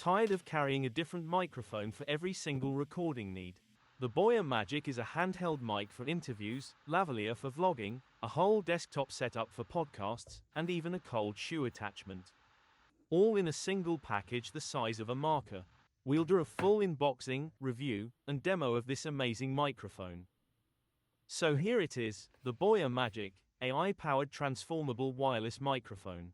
Tired of carrying a different microphone for every single recording need? The BOYA Magic is a handheld mic for interviews, lavalier for vlogging, a whole desktop setup for podcasts, and even a cold shoe attachment. All in a single package the size of a marker. We'll do a full unboxing, review, and demo of this amazing microphone. So here it is, the BOYA Magic, AI-powered transformable wireless microphone.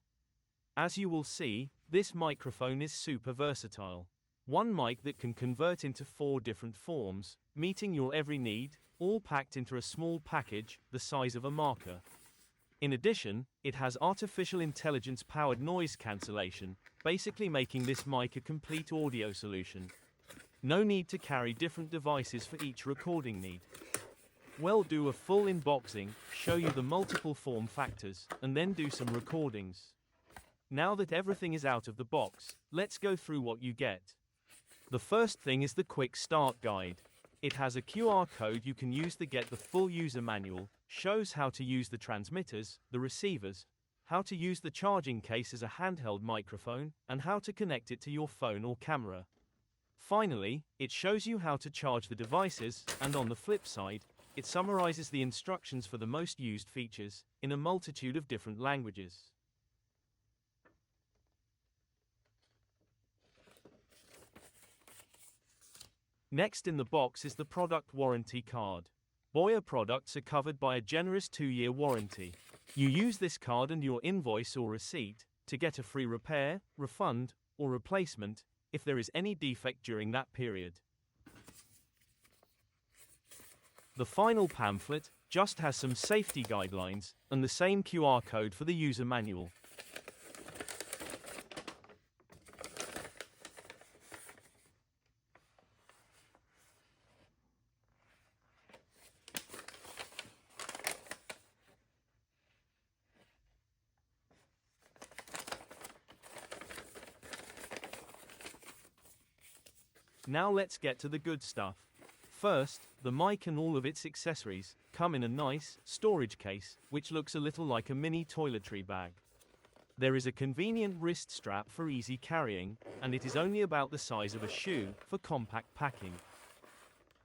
As you will see, this microphone is super versatile. One mic that can convert into 4 different forms, meeting your every need, all packed into a small package, the size of a marker. In addition, it has artificial intelligence-powered noise cancellation, basically making this mic a complete audio solution. No need to carry different devices for each recording need. We'll do a full unboxing, show you the multiple form factors, and then do some recordings. Now that everything is out of the box, let's go through what you get. The first thing is the quick start guide. It has a QR code you can use to get the full user manual, shows how to use the transmitters, the receivers, how to use the charging case as a handheld microphone, and how to connect it to your phone or camera. Finally, it shows you how to charge the devices, and on the flip side, it summarizes the instructions for the most used features, in a multitude of different languages. Next in the box is the product warranty card. BOYA products are covered by a generous 2-year warranty. You use this card and your invoice or receipt to get a free repair, refund, or replacement if there is any defect during that period. The final pamphlet just has some safety guidelines and the same QR code for the user manual. Now let's get to the good stuff. First, the mic and all of its accessories come in a nice storage case, which looks a little like a mini toiletry bag. There is a convenient wrist strap for easy carrying, and it is only about the size of a shoe for compact packing.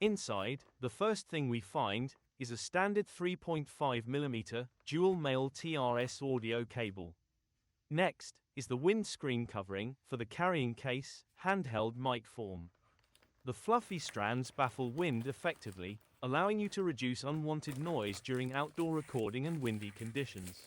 Inside, the first thing we find is a standard 3.5mm dual male TRS audio cable. Next is the windscreen covering for the carrying case, handheld mic form. The fluffy strands baffle wind effectively, allowing you to reduce unwanted noise during outdoor recording and windy conditions.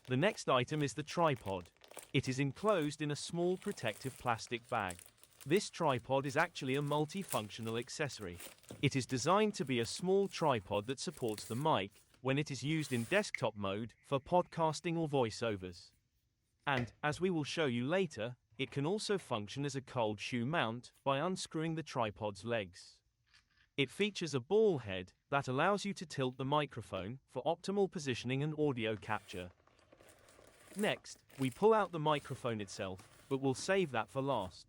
The next item is the tripod. It is enclosed in a small protective plastic bag. This tripod is actually a multifunctional accessory. It is designed to be a small tripod that supports the mic when it is used in desktop mode for podcasting or voiceovers. And, as we will show you later, it can also function as a cold shoe mount by unscrewing the tripod's legs. It features a ball head that allows you to tilt the microphone for optimal positioning and audio capture. Next, we pull out the microphone itself, but we'll save that for last.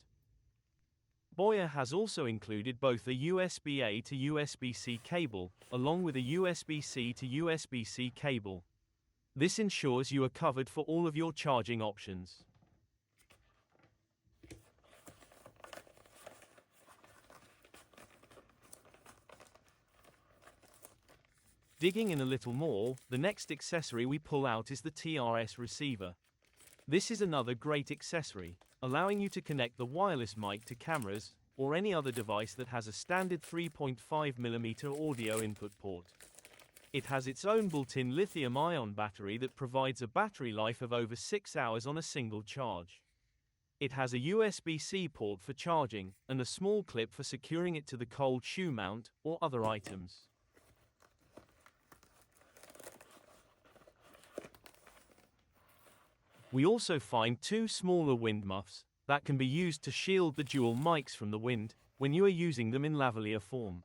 BOYA has also included both a USB-A to USB-C cable, along with a USB-C to USB-C cable. This ensures you are covered for all of your charging options. Digging in a little more, the next accessory we pull out is the TRS receiver. This is another great accessory, allowing you to connect the wireless mic to cameras or any other device that has a standard 3.5mm audio input port. It has its own built-in lithium-ion battery that provides a battery life of over 6 hours on a single charge. It has a USB-C port for charging and a small clip for securing it to the cold shoe mount or other items. We also find 2 smaller wind muffs that can be used to shield the dual mics from the wind when you are using them in lavalier form.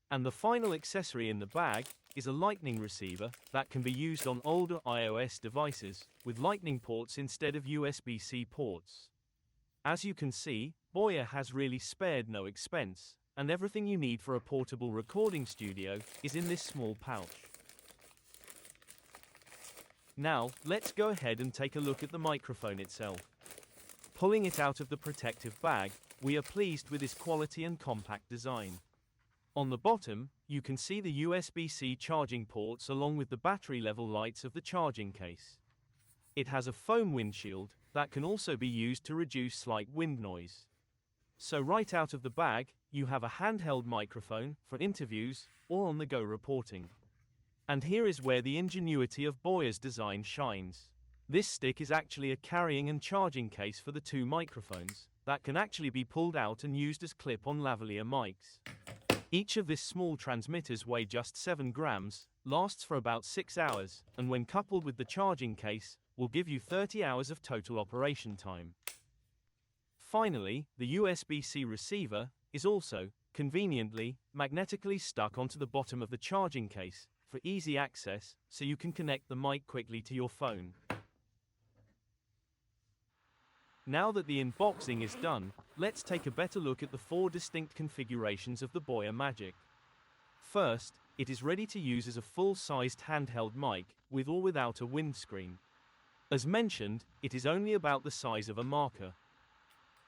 And the final accessory in the bag is a lightning receiver that can be used on older iOS devices with lightning ports instead of USB-C ports. As you can see, BOYA has really spared no expense, and everything you need for a portable recording studio is in this small pouch. Now, let's go ahead and take a look at the microphone itself. Pulling it out of the protective bag, we are pleased with its quality and compact design. On the bottom, you can see the USB-C charging ports along with the battery level lights of the charging case. It has a foam windshield that can also be used to reduce slight wind noise. So right out of the bag, you have a handheld microphone for interviews or on-the-go reporting. And here is where the ingenuity of BOYA's design shines. This stick is actually a carrying and charging case for the two microphones that can actually be pulled out and used as clip-on lavalier mics. Each of these small transmitters weigh just 7 grams, lasts for about 6 hours, and when coupled with the charging case, will give you 30 hours of total operation time. Finally, the USB-C receiver is also, conveniently, magnetically stuck onto the bottom of the charging case for easy access, so you can connect the mic quickly to your phone. Now that the unboxing is done, let's take a better look at the 4 distinct configurations of the BOYA Magic. First, it is ready to use as a full-sized handheld mic, with or without a windscreen. As mentioned, it is only about the size of a marker.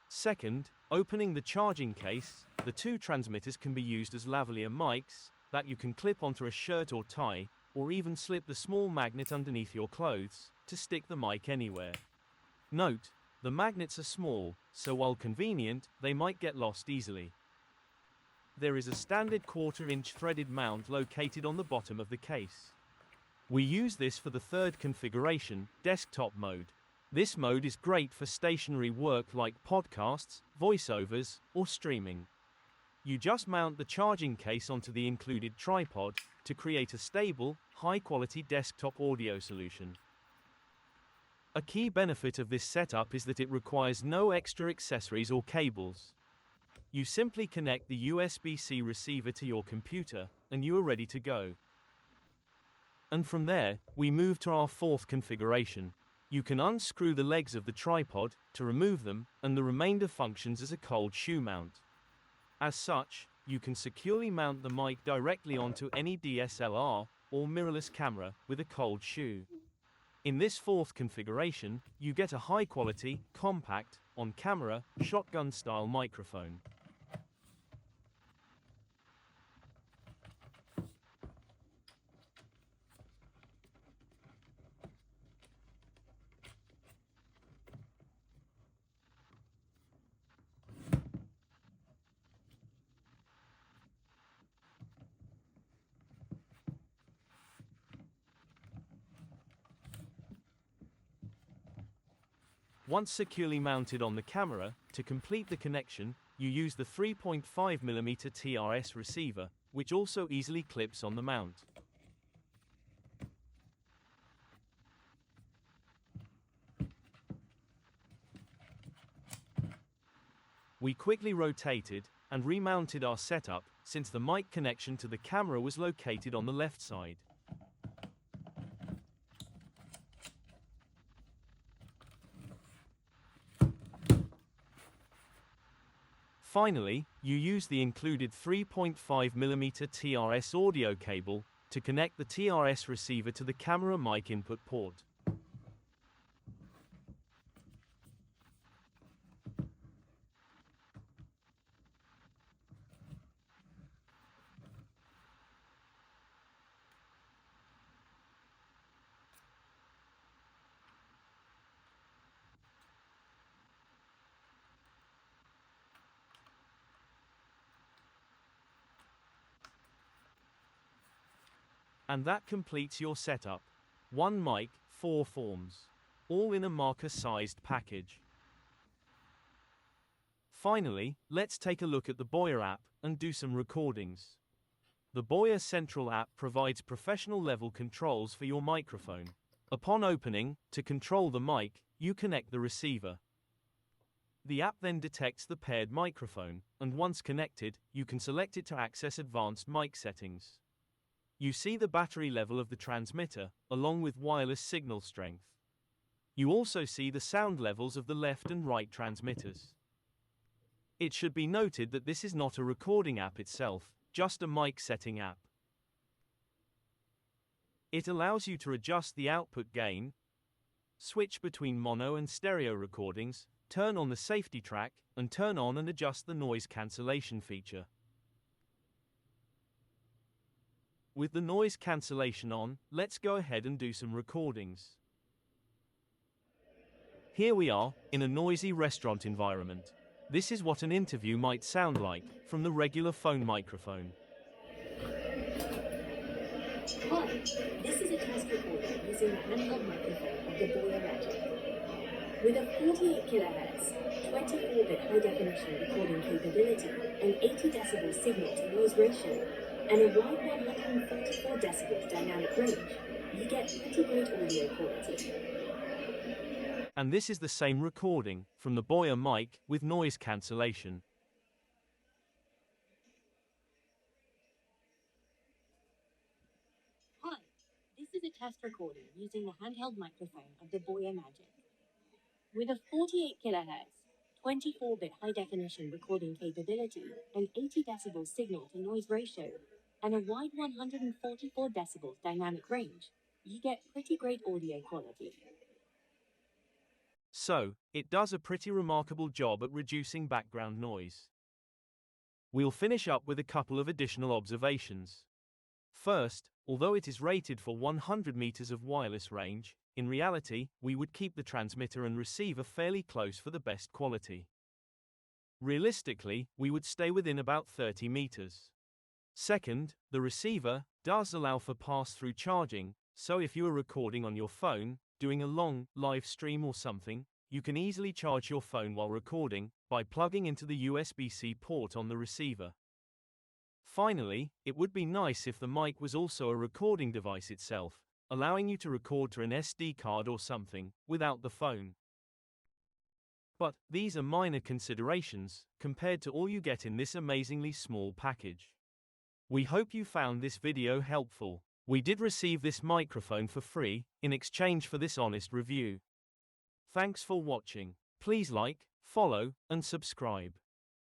Second, opening the charging case, the 2 transmitters can be used as lavalier mics that you can clip onto a shirt or tie, or even slip the small magnet underneath your clothes to stick the mic anywhere. Note, the magnets are small, so while convenient, they might get lost easily. There is a standard 1/4-inch threaded mount located on the bottom of the case. We use this for the third configuration, desktop mode. This mode is great for stationary work like podcasts, voiceovers, or streaming. You just mount the charging case onto the included tripod to create a stable, high-quality desktop audio solution. A key benefit of this setup is that it requires no extra accessories or cables. You simply connect the USB-C receiver to your computer, and you are ready to go. And from there, we move to our 4th configuration. You can unscrew the legs of the tripod to remove them, and the remainder functions as a cold shoe mount. As such, you can securely mount the mic directly onto any DSLR or mirrorless camera with a cold shoe. In this 4th configuration, you get a high-quality, compact, on-camera, shotgun-style microphone. Once securely mounted on the camera, to complete the connection, you use the 3.5mm TRS receiver, which also easily clips on the mount. We quickly rotated and remounted our setup, since the mic connection to the camera was located on the left side. Finally, you use the included 3.5mm TRS audio cable to connect the TRS receiver to the camera mic input port. And that completes your setup. 1 mic, 4 forms. All in a marker-sized package. Finally, let's take a look at the BOYA app and do some recordings. The BOYA Central app provides professional-level controls for your microphone. Upon opening, to control the mic, you connect the receiver. The app then detects the paired microphone, and once connected, you can select it to access advanced mic settings. You see the battery level of the transmitter, along with wireless signal strength. You also see the sound levels of the left and right transmitters. It should be noted that this is not a recording app itself, just a mic setting app. It allows you to adjust the output gain, switch between mono and stereo recordings, turn on the safety track, and turn on and adjust the noise cancellation feature. With the noise cancellation on, let's go ahead and do some recordings. Here we are, in a noisy restaurant environment. This is what an interview might sound like, from the regular phone microphone. Hi, this is a test recording using the handheld microphone of the BOYA Magic. With a 48 kHz, 24-bit high-definition recording capability, an 80 decibel signal-to-noise ratio, and a wide 144 decibels dynamic range, you get pretty great audio quality. And this is the same recording, from the Boyamic, with noise cancellation. Hi, this is a test recording using the handheld microphone of the BOYA Magic. With a 48 kHz, 24-bit high-definition recording capability, an 80 decibel signal-to-noise ratio, and a wide 144 decibels dynamic range, you get pretty great audio quality. So, it does a pretty remarkable job at reducing background noise. We'll finish up with a couple of additional observations. First, although it is rated for 100 meters of wireless range, in reality, we would keep the transmitter and receiver fairly close for the best quality. Realistically, we would stay within about 30 meters. Second, the receiver does allow for pass-through charging, so if you are recording on your phone, doing a long live stream or something, you can easily charge your phone while recording by plugging into the USB-C port on the receiver. Finally, it would be nice if the mic was also a recording device itself, allowing you to record to an SD card or something, without the phone. But these are minor considerations, compared to all you get in this amazingly small package. We hope you found this video helpful. We did receive this microphone for free, in exchange for this honest review. Thanks for watching. Please like, follow, and subscribe.